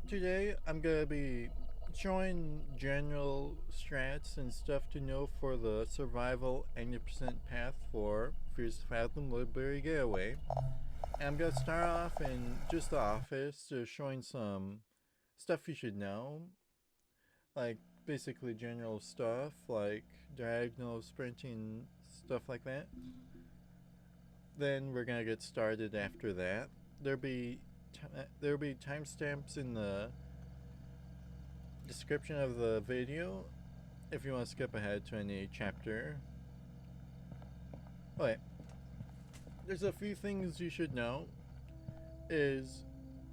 Today I'm gonna be showing general strats and stuff to know for the survival 80% path for FtF Woodbury Getaway. And I'm gonna start off in just the office, just showing some stuff you should know, like basically general stuff like diagonal sprinting, stuff like that. Then we're gonna get started after that. There'll be timestamps in the description of the video if you want to skip ahead to any chapter. Okay, there's a few things you should know. There's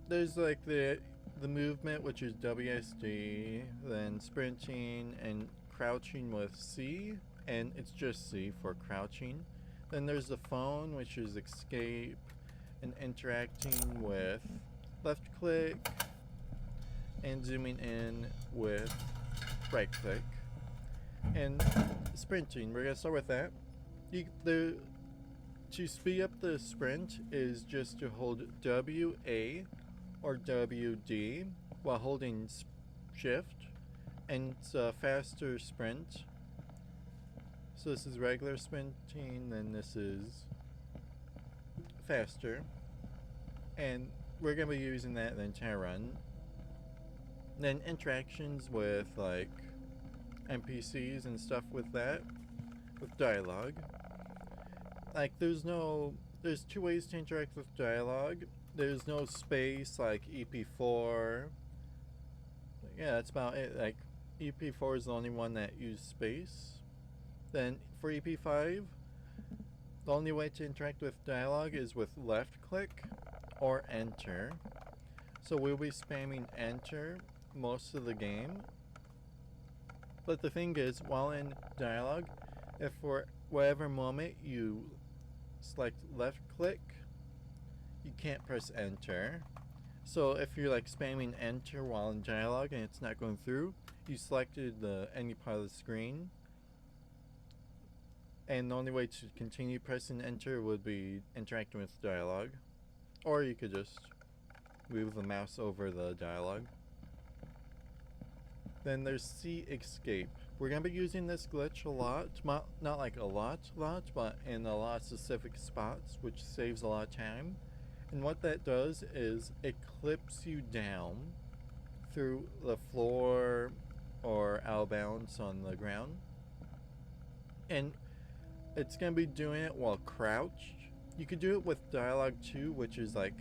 like the movement, which is WSD, then sprinting and crouching with C, and it's just C for crouching. Then there's the phone, which is escape, and interacting with left click, and zooming in with right click. And sprinting, we're gonna start with that. To speed up the sprint is just to hold WA or WD while holding shift, and it's a faster sprint. So this is regular sprinting, then this is faster, and we're gonna be using that the entire run. Then interactions with like NPCs and stuff with that, with dialogue. Like there's two ways to interact with dialogue. There's no space like EP4. Yeah, that's about it. Like EP4 is the only one that uses space. Then for EP5, the only way to interact with dialogue is with left click or enter. So we'll be spamming enter most of the game. But the thing is, while in dialogue, if for whatever moment you select left click, you can't press enter. So if you're like spamming enter while in dialogue and it's not going through, you selected any part of the screen, and the only way to continue pressing enter would be interacting with dialogue. Or you could just move the mouse over the dialogue. Then there's C escape. We're gonna be using this glitch a lot, not like a lot, but in a lot of specific spots, which saves a lot of time. And what that does is it clips you down through the floor or out of bounds on the ground. And it's gonna be doing it while crouched. You could do it with dialogue too, which is like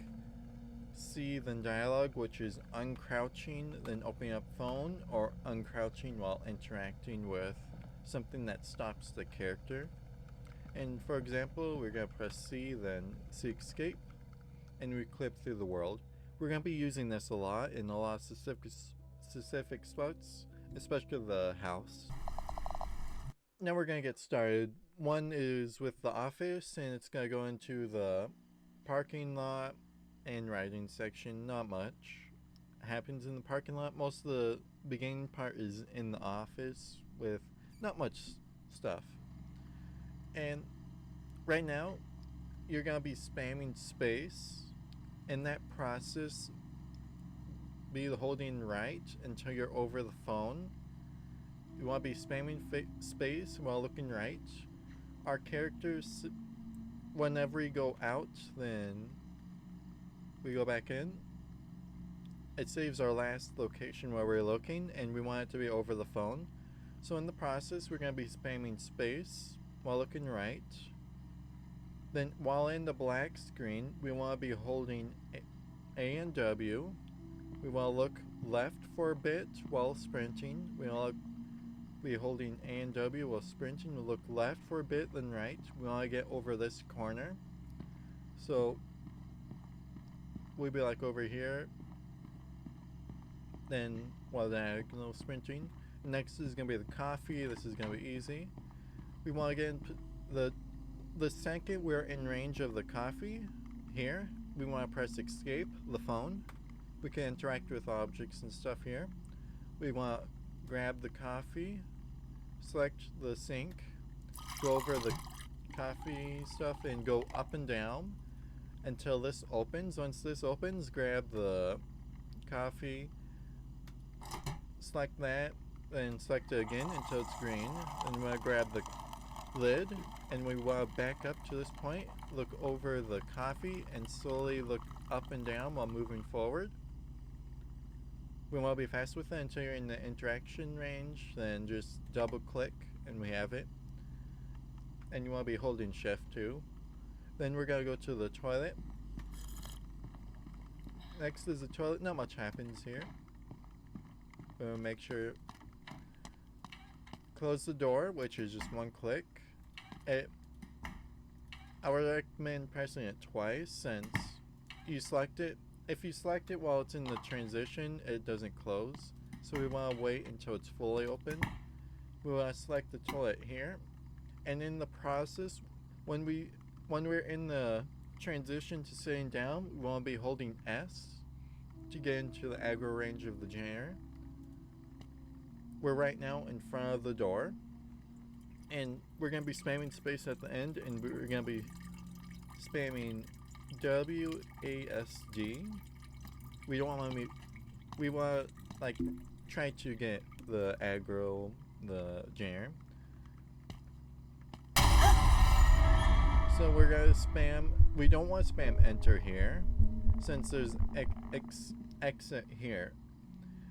C then dialogue, which is uncrouching then opening up phone, or uncrouching while interacting with something that stops the character. And for example, we're gonna press C then C escape, and we clip through the world. We're gonna be using this a lot in a lot of specific spots, especially the house. Now we're gonna get started. One is with the office, and it's gonna go into the parking lot and riding section. Not much happens in the parking lot. Most of the beginning part is in the office with not much stuff. And right now, you're gonna be spamming space. In that process, be holding right until you're over the phone. You want to be spamming space while looking right. Our characters, whenever we go out, then we go back in. It saves our last location where we're looking, and we want it to be over the phone. So in the process, we're going to be spamming space while looking right. Then while in the black screen, we want to be holding A and W. We want to look left for a bit while sprinting. We want to be holding A and W while sprinting. We'll look left for a bit, then right. We want to get over this corner. So we'll be like over here. Then while diagonal sprinting. Next is going to be the coffee. This is going to be easy. We want to get into the second we're in range of the coffee here, we want to press escape, the phone. We can interact with objects and stuff here. We want to grab the coffee, select the sink, go over the coffee stuff and go up and down until this opens. Once this opens, grab the coffee select that, then select it again until it's green. Then we want to grab the lid, and we want to back up to this point, look over the coffee, and slowly look up and down while moving forward. We want to be fast with it until you're in the interaction range, then just double click and we have it. And you want to be holding shift too. Then we're going to go to the toilet. Next is the toilet. Not much happens here. We'll make sure close the door, which is just one click. I would recommend pressing it twice since you select it. If you select it while it's in the transition, it doesn't close. So we want to wait until it's fully open. We want to select the toilet here. And in the process, when we're in the transition to sitting down, we want to be holding S to get into the aggro range of the generator. We're right now in front of the door. And we're going to be spamming space at the end, and we're going to be spamming WASD. We don't want to we want to like try to get the aggro, the generator. So we're going to spam, we don't want to spam enter here since there's exit here.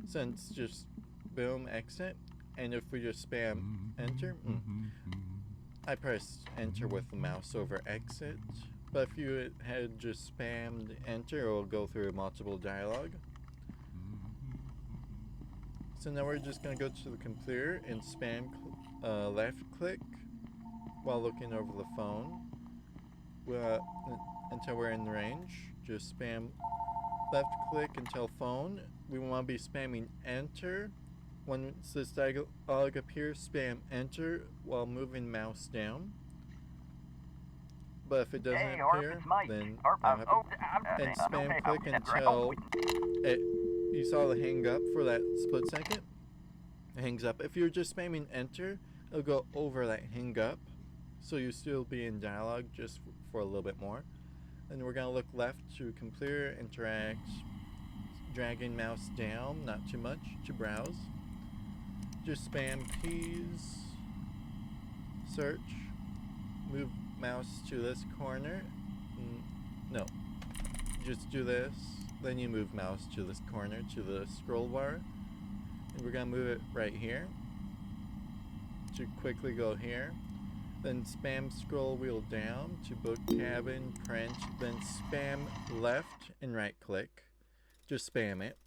Since just boom, exit. And if we just spam enter, I pressed enter with the mouse over exit. But if you had just spammed enter, it will go through multiple dialogue. So now we're just going to go to the computer and spam left click while looking over the phone. Until we're in range, just spam left click until phone. We want to be spamming enter. Once this dialogue appears, spam enter while moving mouse down. But if it doesn't appear, then and spam click until you saw the hang up for that split second. It hangs up. If you're just spamming enter, it'll go over that hang up, so you still be in dialogue just for a little bit more. And we're gonna look left to computer, interact, dragging mouse down, not too much, to browse. Just spam keys, search, move mouse to this corner. No, just do this, then you move mouse to this corner to the scroll bar, and we're gonna move it right here to quickly go here. Then spam scroll wheel down to book cabin, print, then spam left and right click. Just spam it.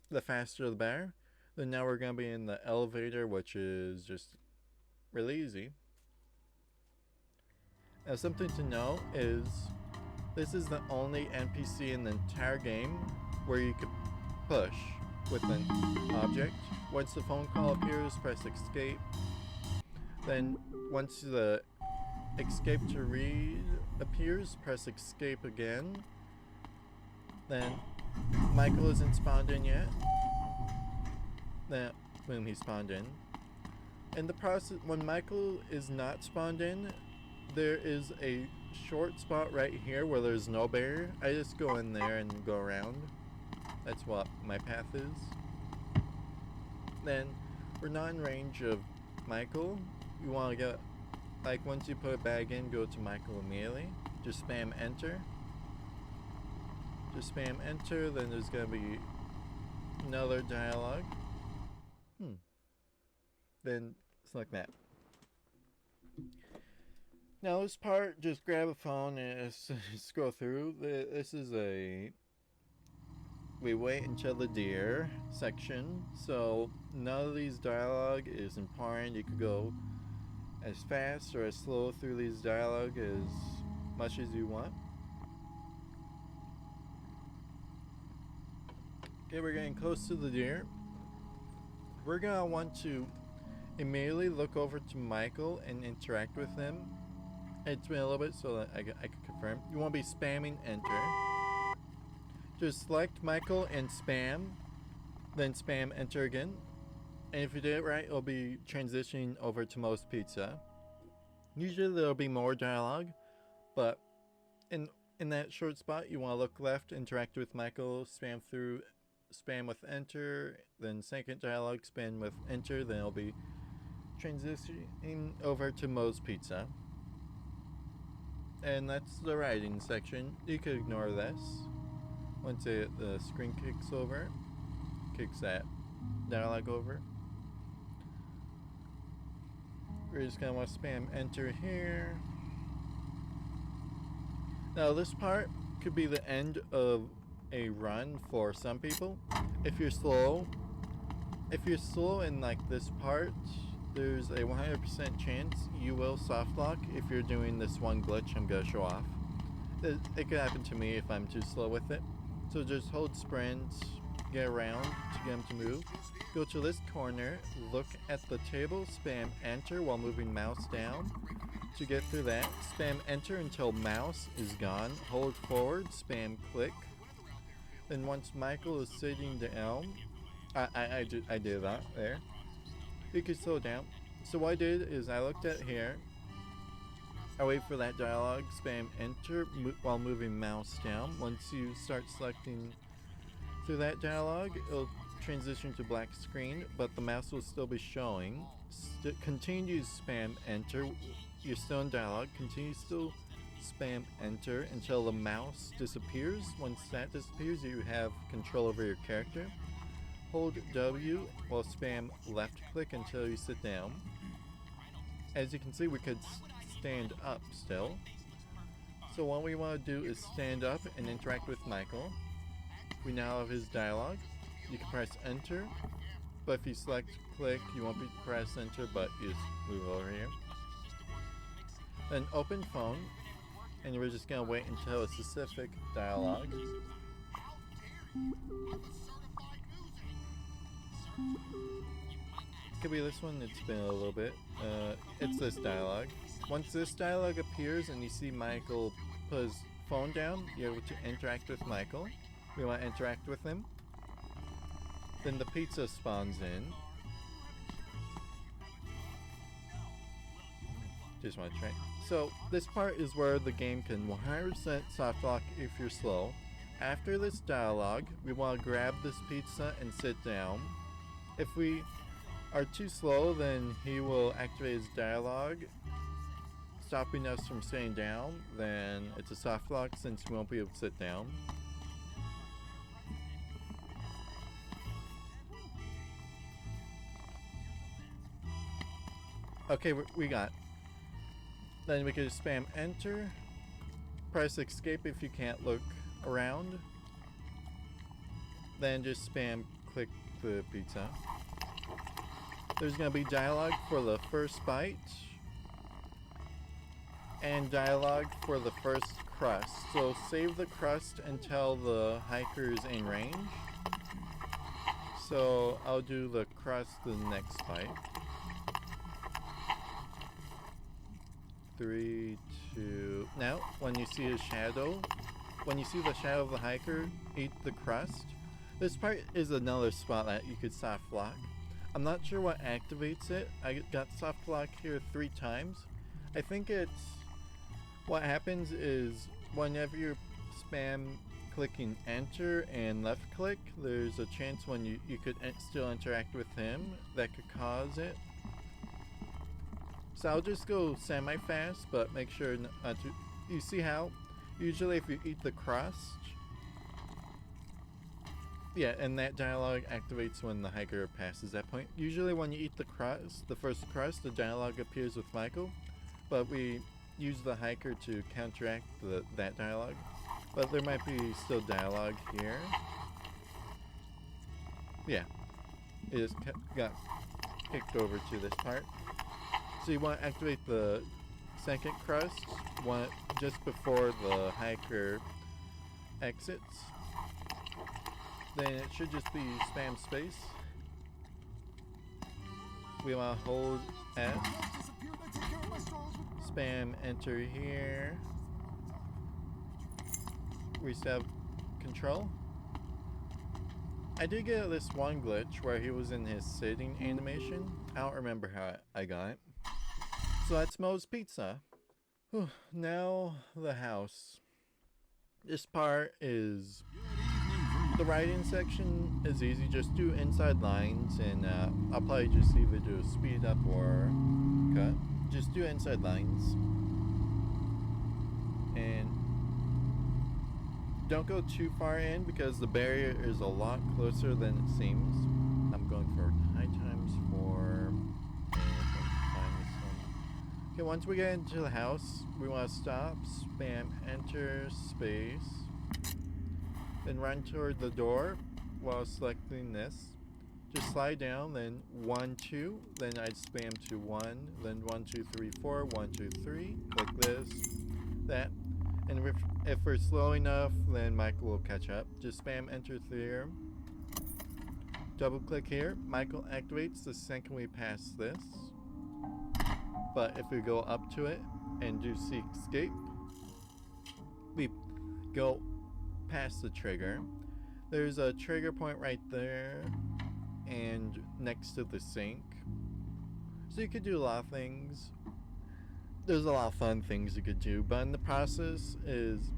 The faster the better. Then now we're going to be in the elevator, which is just really easy. Now something to know is this is the only NPC in the entire game where you could push with an object. Once the phone call appears, press escape. Then once the escape to read appears, press escape again. Then Michael isn't spawned in yet. Then boom, he spawned in. In the process, when Michael is not spawned in, there is a short spot right here where there's no barrier. I just go in there and go around. That's what my path is. Then we're not in range of Michael. You want to get, like, once you put it back in, go to Michael immediately. Just spam enter. Just spam enter, then there's going to be another dialogue. Then select that. Now this part, just grab a phone and scroll through. This is we wait until the deer section, so none of these dialogue is important. You could go as fast or as slow through these dialogue as much as you want. Okay, we're getting close to the deer. We're gonna want to immediately look over to Michael and interact with him. It's been a little bit so that I can confirm. You want to be spamming enter. Just select Michael and spam, then spam enter again. And if you did it right, it'll be transitioning over to Most Pizza. Usually there'll be more dialogue, but in that short spot, you want to look left, interact with Michael, spam through spam with enter, then second dialogue spam with enter, then it'll be transitioning over to Moe's Pizza. And that's the writing section. You could ignore this. Once the screen kicks over, kicks that dialogue over. We're just gonna want to spam enter here. Now this part could be the end of a run for some people. If you're slow in like this part, there's a 100% chance you will soft lock if you're doing this one glitch I'm gonna show off. It could happen to me if I'm too slow with it. So just hold sprint, get around to get him to move. Go to this corner, look at the table, spam enter while moving mouse down. To get through that, spam enter until mouse is gone. Hold forward, spam click. Then once Michael is sitting down, I did that there. You can slow down. So what I did is I looked at here. I wait for that dialogue, spam enter while moving mouse down. Once you start selecting through that dialogue, it'll transition to black screen, but the mouse will still be showing. Continue spam enter. You're still in dialogue. Continue still spam enter until the mouse disappears. Once that disappears, you have control over your character. Hold W while spam left click until you sit down. As you can see, we could stand up still. So what we want to do is stand up and interact with Michael. We now have his dialogue. You can press enter, but if you select click, you won't be press enter, but you just move over here. Then open phone, and we're just gonna wait until a specific dialogue. Could be this one, it's been a little bit. It's this dialogue. Once this dialogue appears and you see Michael put his phone down, you're able to interact with Michael. We want to interact with him. Then the pizza spawns in. Just want to try. So this part is where the game can 100% soft lock if you're slow. After this dialogue, we want to grab this pizza and sit down. If we are too slow, then he will activate his dialogue, stopping us from sitting down. Then it's a soft lock since we won't be able to sit down. Okay, we got. Then we can just spam enter, press escape if you can't look around, then just spam click the pizza. There's going to be dialogue for the first bite and dialogue for the first crust. So save the crust until the hiker's in range. So I'll do the crust the next bite. 3, 2. Now, when you see his shadow, when you see the shadow of the hiker, eat the crust. This part is another spot that you could soft lock. I'm not sure what activates it. I got soft lock here 3 times. I think it's what happens is whenever you're spam clicking enter and left click, there's a chance when you could still interact with him that could cause it. So I'll just go semi-fast, but make sure not to. You see how? Usually if you eat the crust, yeah, and that dialogue activates when the hiker passes that point. Usually when you eat the crust, the first crust, the dialogue appears with Michael, but we use the hiker to counteract that dialogue. But there might be still dialogue here. Yeah, it just got kicked over to this part. So you want to activate the second crust just before the hiker exits. Then it should just be spam space. We want to hold F. Spam enter here. We still have control. I did get this one glitch where he was in his sitting animation. I don't remember how I got it. So that's Moe's Pizza. Whew. Now the house. This part is The writing section is easy. Just do inside lines, and I'll probably just either do speed up or cut. Just do inside lines. And don't go too far in because the barrier is a lot closer than it seems. I'm going for high times for... Okay, once we get into the house, we want to stop, spam enter space, then run toward the door while selecting this. Just slide down, then 1, 2, then I'd spam to 1, then 1, 2, 3, 4, 1, 2, 3, click this, that, and if we're slow enough, then Michael will catch up. Just spam enter here, double click here, Michael activates the second we pass this, but if we go up to it and do seek escape, we go past the trigger. There's a trigger point right there and next to the sink, so you could do a lot of things. There's a lot of fun things you could do, but in the process is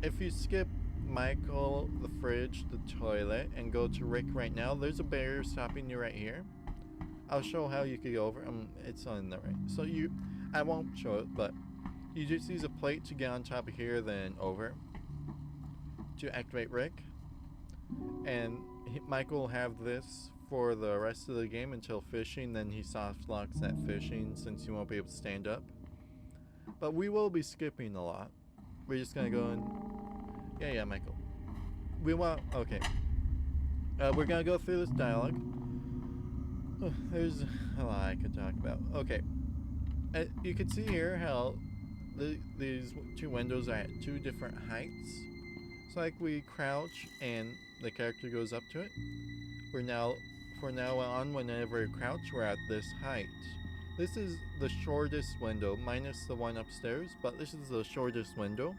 if you skip Michael, the fridge, the toilet, and go to Rick right now, there's a barrier stopping you right here. I'll show how you could go over. It's on the right, so I won't show it, but you just use a plate to get on top of here, then over to activate Rick, and Michael will have this for the rest of the game until fishing. Then he soft locks that fishing since you won't be able to stand up. But we will be skipping a lot. We're just gonna go and yeah, Michael. Okay. We're gonna go through this dialogue. There's a lot I could talk about. Okay. You can see here how these two windows are at two different heights. So like we crouch and the character goes up to it. For now on, whenever we crouch, we're at this height. This is the shortest window, minus the one upstairs, but this is the shortest window.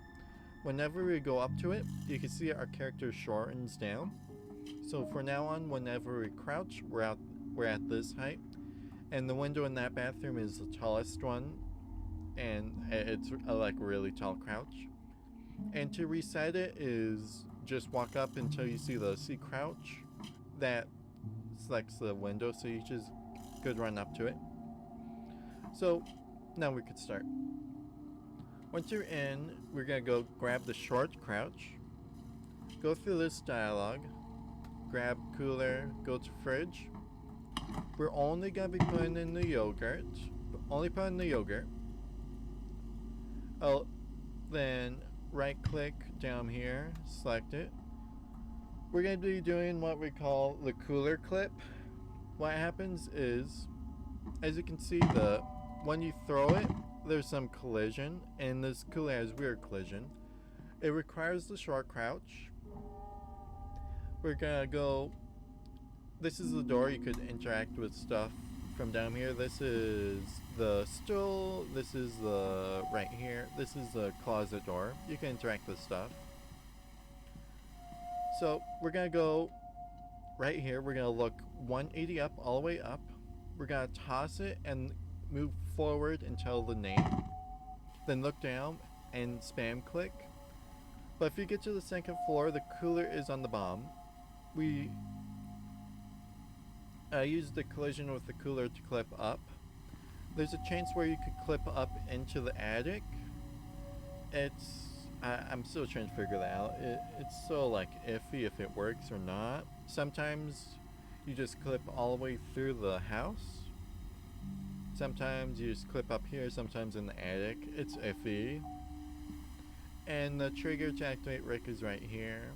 Whenever we go up to it, you can see our character shortens down. So for now on, whenever we crouch, we're at this height. And the window in that bathroom is the tallest one, and it's like a really tall crouch. And to reset it is just walk up until you see the C crouch. That selects the window, so you just could run up to it. So now we could start. Once you're in, we're gonna go grab the short crouch, go through this dialogue, grab cooler, go to fridge. We're only gonna be putting in the yogurt. Only put in the yogurt. Oh, then right click down here, select it. We're gonna be doing what we call the cooler clip. What happens is, as you can see, when you throw it, there's some collision, and this cooler has weird collision. It requires the short crouch. We're gonna go. This is the door. You could interact with stuff from down here. This is the stool. This is the right here. This is the closet door. You can interact with stuff. So we're gonna go right here. We're gonna look 180 up, all the way up. We're gonna toss it and move forward until the name. Then look down and spam click. But if you get to the second floor, the cooler is on the bottom. We use the collision with the cooler to clip up. There's a chance where you could clip up into the attic. I'm still trying to figure that out. It's so like iffy if it works or not. Sometimes you just clip all the way through the house. Sometimes you just clip up here, sometimes in the attic. It's iffy. And the trigger to activate Rick is right here.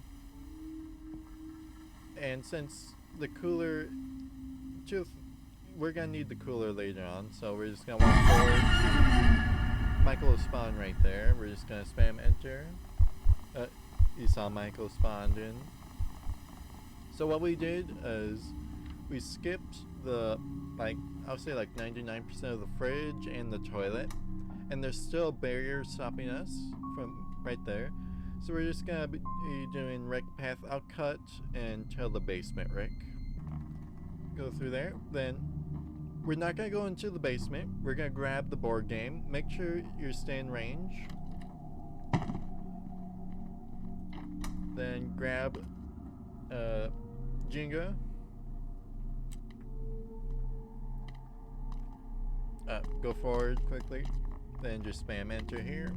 And since the cooler, we're gonna need the cooler later on, so we're just gonna walk forward. Michael will spawn right there. We're just gonna spam enter. You saw Michael spawned in. So what we did is we skipped I'll say like 99% of the fridge and the toilet, and there's still barriers stopping us from right there. So we're just gonna be doing Rick path. I'll cut until the basement Rick. Go through there. Then we're not gonna go into the basement. We're gonna grab the board game. Make sure you stay in range. Then grab Jingo. Go forward quickly, then just spam enter here.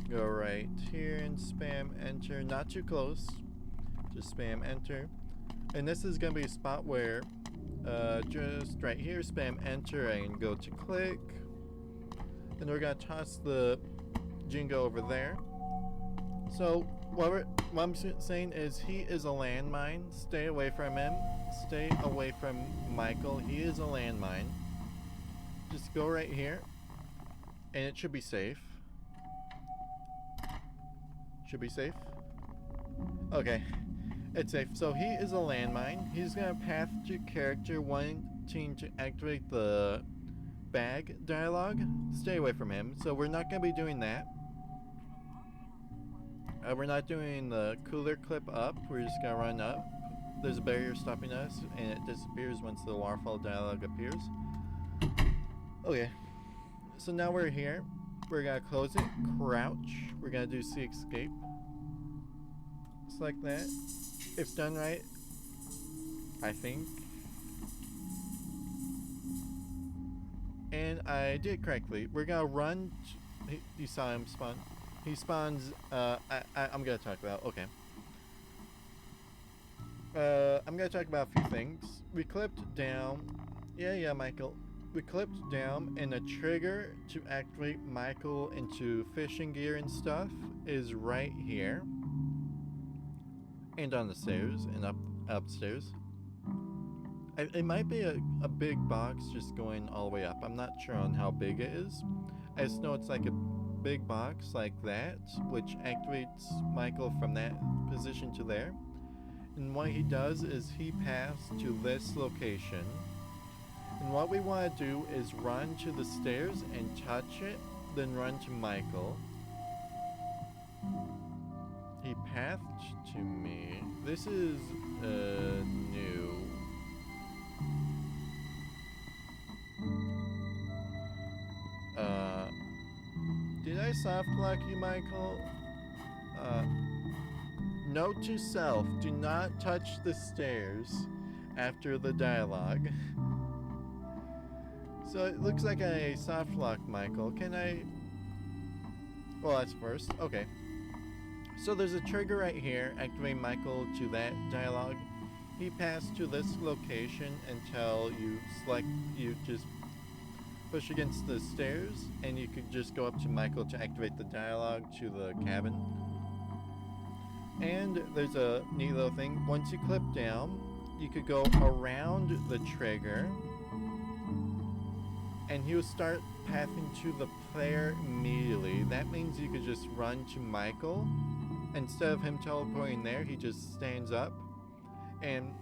Go right here and spam enter, not too close, just spam enter. And this is gonna be a spot where just right here, spam enter and go to click. Then we're gonna toss the Jingo over there. So what I'm saying is he is a landmine. Stay away from him. Stay away from Michael. He is a landmine. Just go right here, and it should be safe. Should be safe. Okay, it's safe. So he is a landmine. He's gonna path to character wanting to activate the bag dialogue. Stay away from him. So we're not gonna be doing that. We're not doing the cooler clip up. We're just gonna run up. There's a barrier stopping us, and it disappears once the waterfall dialogue appears. Okay, so now we're here. We're gonna close it, crouch. We're gonna do C escape. Just like that. If done right, I think. And I did it correctly. We're gonna run. You saw him spawn. He spawns. I'm gonna talk about. Okay. I'm gonna talk about a few things. We clipped down. Yeah, Michael. We clipped down, and the trigger to activate Michael into fishing gear and stuff is right here. And on the stairs, and upstairs. It might be a big box just going all the way up. I'm not sure on how big it is. I just know it's like a big box like that, which activates Michael from that position to there. And what he does is he passes to this location. And what we want to do is run to the stairs and touch it, then run to Michael. He pathed to me. This is new. Did I soft lock you, Michael? Note to self, do not touch the stairs after the dialogue. So it looks like I soft lock Michael. Can I? Well, that's first. Okay. So there's a trigger right here, activating Michael to that dialogue. He passed to this location until you just push against the stairs, and you could just go up to Michael to activate the dialogue to the cabin. And there's a neat little thing. Once you clip down, you could go around the trigger, and he will start pathing to the player immediately. That means you could just run to Michael. Instead of him teleporting there, he just stands up, and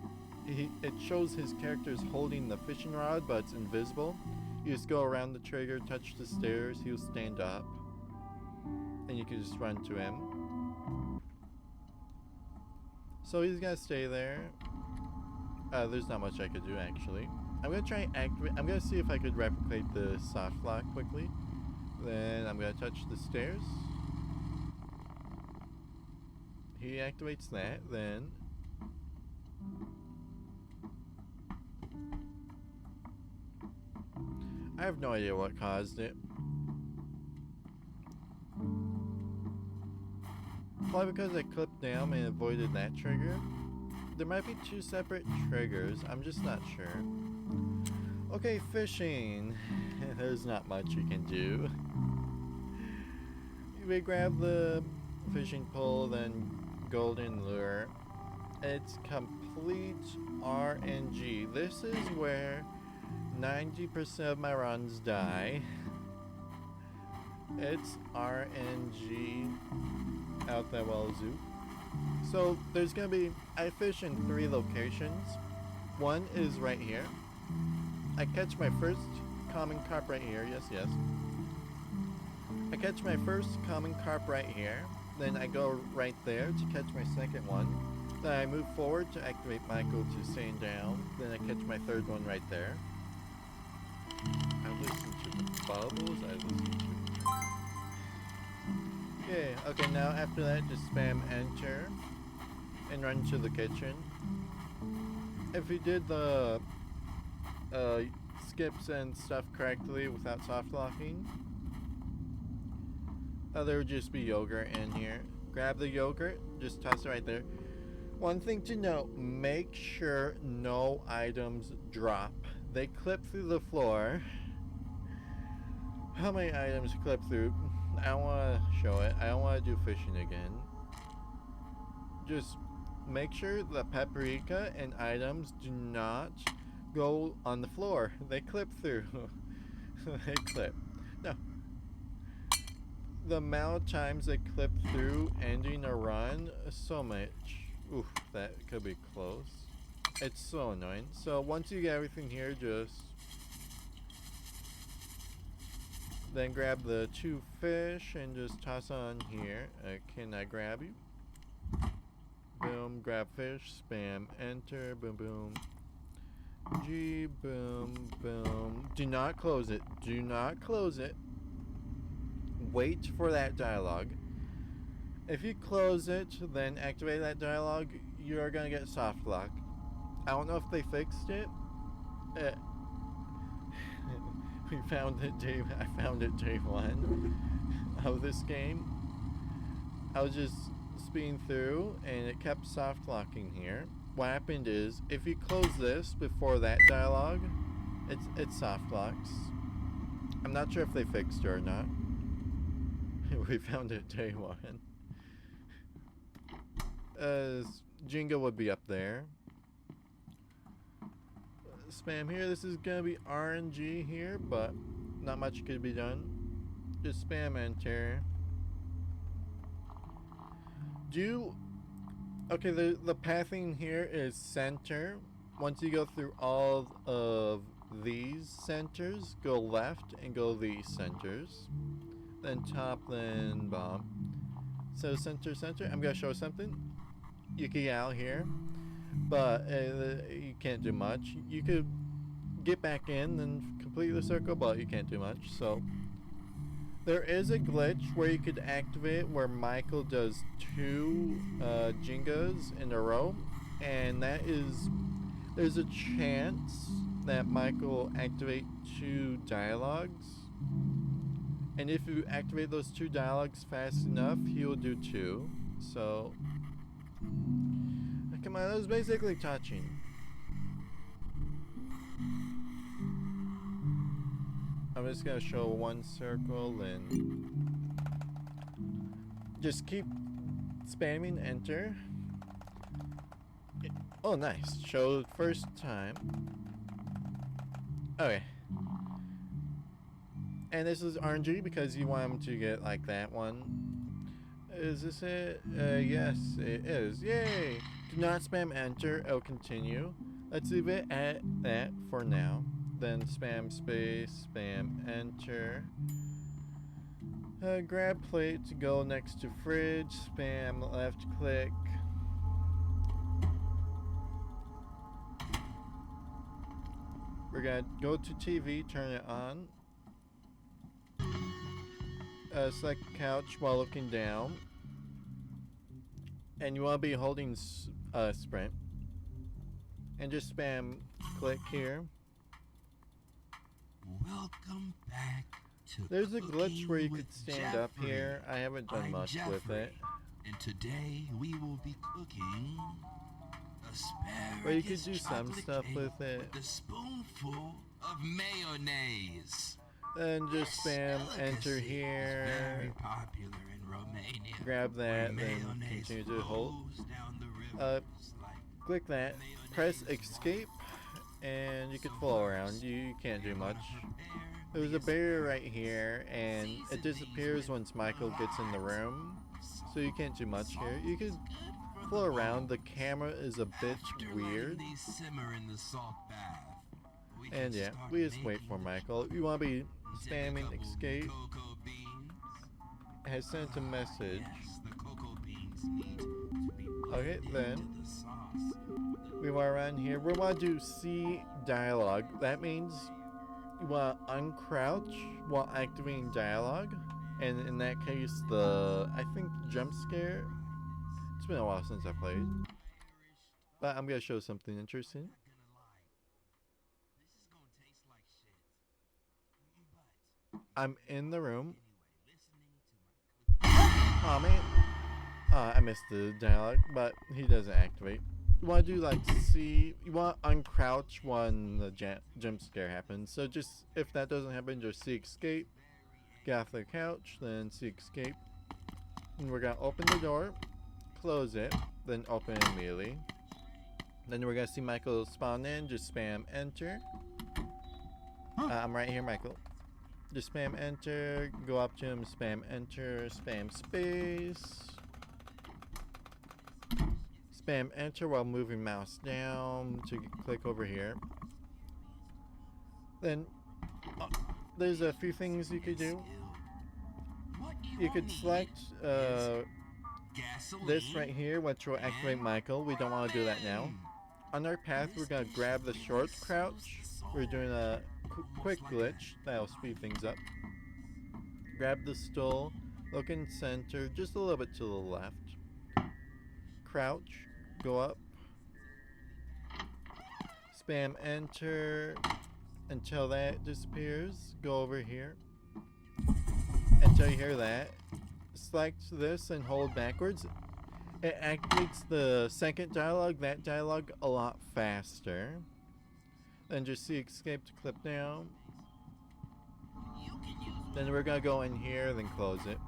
it shows his character is holding the fishing rod, but it's invisible. You just go around the trigger, touch the stairs, he'll stand up, and you can just run to him. So he's gonna stay there. There's not much I could do actually. I'm gonna try and activate. I'm gonna see if I could replicate the soft lock quickly. Then I'm gonna touch the stairs. He activates that. Then I have no idea what caused it. Probably because I clipped down and avoided that trigger. There might be two separate triggers. I'm just not sure. Okay, fishing. There's not much you can do. We grab the fishing pole, then golden lure. It's complete RNG. This is where 90% of my runs die. It's RNG out that wazoo. So there's gonna be, I fish in 3 locations. One is right here. I catch my first common carp right here. Yes. I catch my first common carp right here. Then I go right there to catch my second one. Then I move forward to activate Michael to stand down. Then I catch my third one right there. I listen to the bubbles. I listen to... Okay, now after that, just spam enter. and run to the kitchen. If you did the skips and stuff correctly without soft locking, there would just be yogurt in here. Grab the yogurt, just toss it right there. One thing to note, make sure no items drop. They clip through the floor. How many items clip through? I don't want to show it. I don't want to do fishing again. Just make sure the paprika and items do not go on the floor. They clip through. They clip. No. The amount of times they clip through ending a run, so much. Oof, that could be close. It's so annoying. So once you get everything here, just then grab the 2 fish and just toss on here. Can I grab you? Boom, grab fish, spam, enter, boom, boom. G, boom, boom. Do not close it. Do not close it. Wait for that dialogue. If you close it, then activate that dialogue, you're gonna get soft lock. I don't know if they fixed it. We found it I found it day 1 of this game. I was just speeding through and it kept soft locking here. What happened is, if you close this before that dialogue, it soft locks. I'm not sure if they fixed it or not. We found it day 1. Jenga would be up there. Spam here. This is gonna be RNG here, but not much could be done. Just spam enter. Okay, the pathing here is center. Once you go through all of these centers, go left and go these centers. Then top, then bottom. So center. I'm gonna show something. You can get out here, but you can't do much. You could get back in and complete the circle, but you can't do much. So there is a glitch where you could activate where Michael does 2 Jengas in a row, and that is, there's a chance that Michael will activate 2 dialogues. And if you activate those 2 dialogues fast enough, he will do 2. So, come on, that was basically touching. I'm just gonna show 1 circle and just keep spamming enter. Oh, nice. Show first time. Okay. And this is RNG because you want him to get like that one. Is this it? Yes, it is. Yay! Do not spam enter. It'll continue. Let's leave it at that for now. Then spam space, spam enter. Grab plate to go next to fridge. Spam left click. We're gonna go to TV, turn it on. Select couch while looking down, and you want to be holding sprint, and just spam click here. Welcome back to There's a glitch where you could stand Jeffrey. up here. I haven't done much with it. And today we will be cooking asparagus Or you could do some chocolate stuff cake with it. with a spoonful of mayonnaise. Then just spam This enter delicacy is here. very popular in Romania. Grab that, where then mayonnaise continue to hold. flows down the rivers like Click that, press escape, and you could flow around. You can't do much. There's a barrier right here, and it disappears once Michael gets in the room, so you can't do much here. You could flow around. The camera is a bit weird, These simmer in the salt bath. We can and yeah, start we just wait making for Michael. You want to be Dip a spamming couple escape. cocoa beans. Has sent a message. Yes, the cocoa beans need to be Okay, blended then into the sauce. we want around here. We want to do C dialogue. That means you want to uncrouch while activating dialogue, and in that case, I think jump scare. It's been a while since I played. But I'm gonna show something interesting. I'm in the room. Oh man. I missed the dialogue, but he doesn't activate. You want to do like C. You want to uncrouch when the jump scare happens. So just if that doesn't happen, just C escape. Get off the couch, then C escape. And we're gonna open the door, close it, then open it immediately. Then we're gonna see Michael spawn in. Just spam enter. I'm right here, Michael. Just spam enter. Go up to him. Spam enter. Spam space. Spam enter while moving mouse down to click over here. Then there's a few things you could do. You could select this right here, which will activate Michael. We don't want to do that now. On our path, we're going to grab the short crouch. We're doing a quick glitch that'll speed things up. Grab the stool, look in center, just a little bit to the left. Crouch, go up. Spam enter until that disappears. Go over here. Until you hear that. Select this and hold backwards. It activates the second dialogue, that dialogue, a lot faster. Then just see escape to clip down. Then we're gonna go in here, then close it.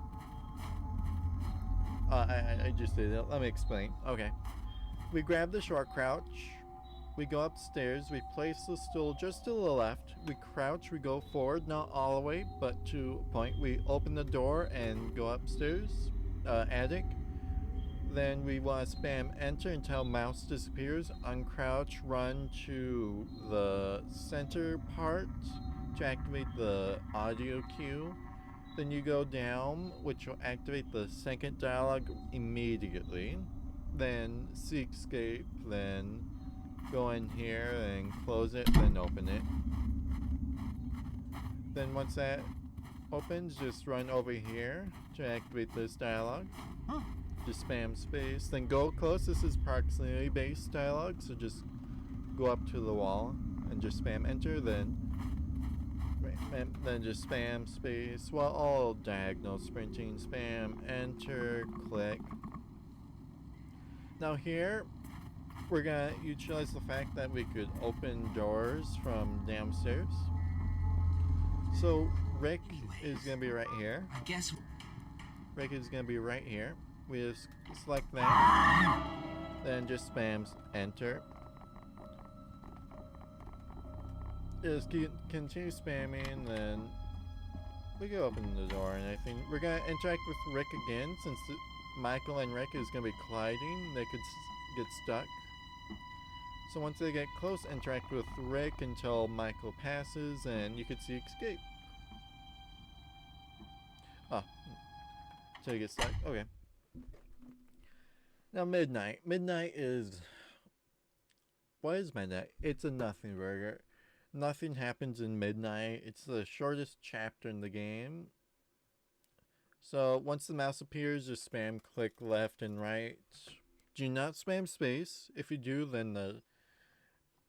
I just did it. Let me explain. Okay. We grab the short crouch. We go upstairs. We place the stool just to the left. We crouch. We go forward, not all the way, but to a point. We open the door and go upstairs. Attic. Then we want to spam enter until mouse disappears. Uncrouch, run to the center part to activate the audio cue. Then you go down, which will activate the second dialogue immediately. Then see escape, then go in here and close it, then open it. Then once that opens, just run over here to activate this dialogue. Just spam space, then go close. This is proximity based dialogue, so just go up to the wall and just spam enter, then just spam space. Well, all diagonal sprinting, spam enter, click. Now here, we're gonna utilize the fact that we could open doors from downstairs. So Rick is gonna be right here. I guess Rick is gonna be right here. We just select that, then just spam enter. Just continue spamming, then we can open the door, and I think we're gonna interact with Rick again since Michael and Rick is gonna be colliding. They could get stuck. So once they get close, interact with Rick until Michael passes, and you could see escape. Oh, until you get stuck. Okay. Now midnight. Midnight is... What is midnight? It's a nothing burger. Nothing happens in midnight. It's the shortest chapter in the game. So once the mouse appears, just spam click left and right. Do not spam space. If you do, then the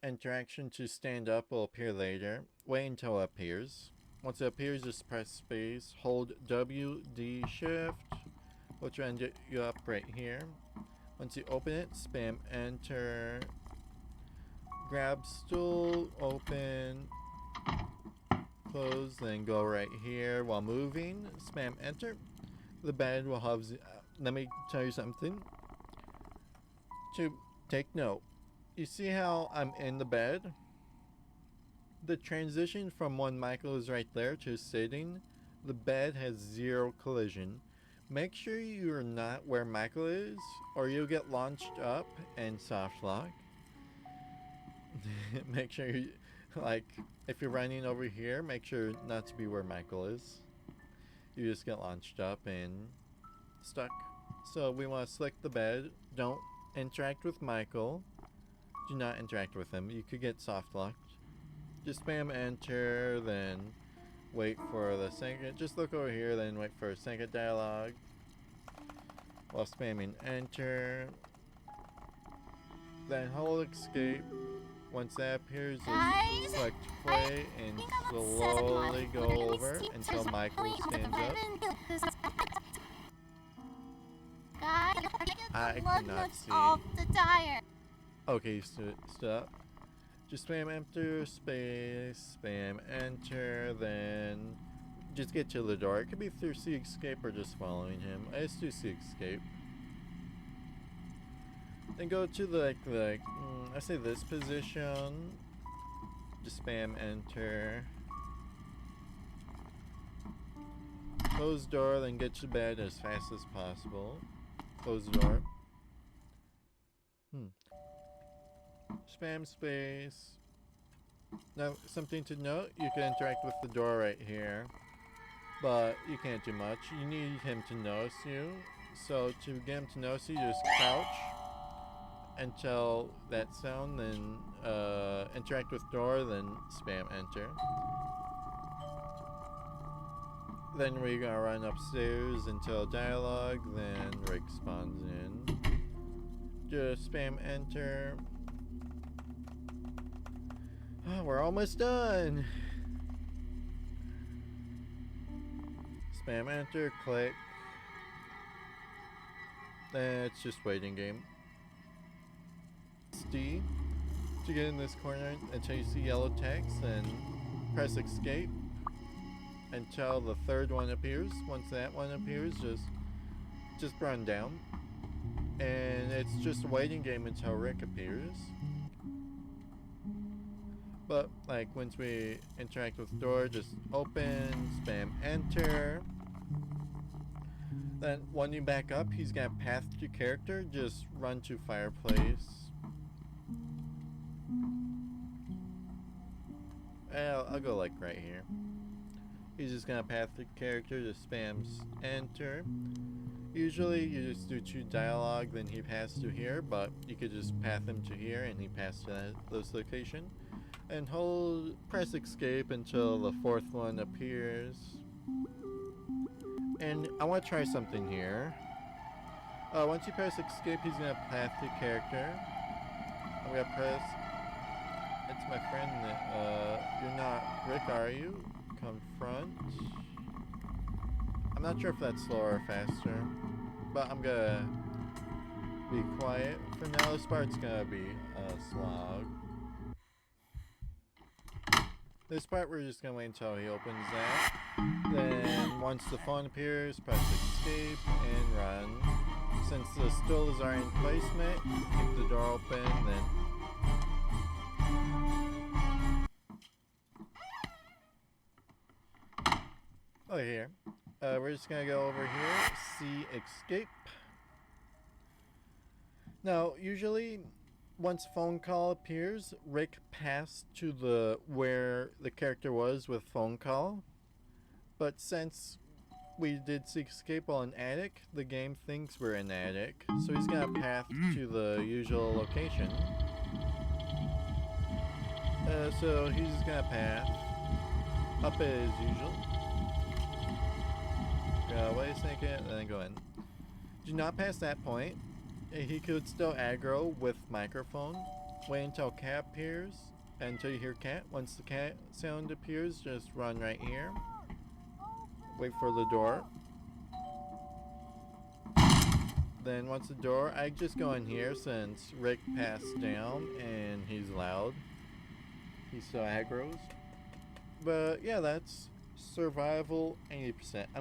interaction to stand up will appear later. Wait until it appears. Once it appears, just press space. Hold W, D, shift, which will end you up right here. Once you open it, spam enter. Grab stool, open, close, then go right here while moving. Spam enter. The bed will have... let me tell you something. To take note. You see how I'm in the bed? The transition from when Michael is right there to sitting, the bed has 0 collision. Make sure you're not where Michael is, or you'll get launched up and soft lock. Make sure you, like, if you're running over here, make sure not to be where Michael is. You just get launched up and stuck. So we want to select the bed. Don't interact with Michael. Do not interact with him. You could get soft locked. Just spam enter, then wait for the second. Just look over here, then wait for a second dialogue while spamming enter. Then hold escape. Once that appears, Guys, just select play and think I'm upset slowly about go it. over until Michael stands up. Guys, I lug cannot nuts see. off the tire. Okay, stop. Just spam enter, space, spam enter, then just get to the door. It could be through C escape or just following him. I just do C escape. Then go to I say this position. Just spam enter. Close door, then get to bed as fast as possible. Close the door. Spam space. Now, something to note, you can interact with the door right here, but you can't do much. You need him to notice you. So to get him to notice you, just crouch until that sound, then interact with door, then spam enter. Then we're gonna run upstairs until dialogue, then Rick spawns in. Just spam enter. Oh, we're almost done. Spam enter, click. Then it's just waiting game. D to get in this corner until you see yellow text, and press escape until the third one appears. Once that one appears, just run down, and it's just a waiting game until Rick appears. But like once we interact with the door, just open, spam enter. Then when you back up, he's gonna path your character. Just run to fireplace. I'll go like right here. He's just gonna path the character, just spams enter. Usually you just do 2 dialogue, then he passed to here, but you could just path him to here and he passed to this location. And press escape until the 4th one appears. And I want to try something here. Once you press escape, he's gonna path the character. I'm gonna press. It's my friend. You're not Rick, are you? Confront. I'm not sure if that's slower or faster, but I'm gonna be quiet for now. This part's gonna be a slog. This part we're just gonna wait until he opens that. Then once the phone appears, press escape and run. Since the stools are in placement, keep the door open, then here. We're just gonna go over here, see escape. Now, usually once phone call appears, Rick passed to where the character was with phone call. But since we did see escape while in attic, the game thinks we're in attic, so he's gonna path to the usual location. So he's just gonna path up as usual. Wait a second, and then go in. Do not pass that point. He could still aggro with microphone. Wait until cat appears, until you hear cat. Once the cat sound appears, just run right here. Wait for the door. Then once the door, I just go in here since Rick passed down and he's loud. He still aggroes. But yeah, that's survival 80%.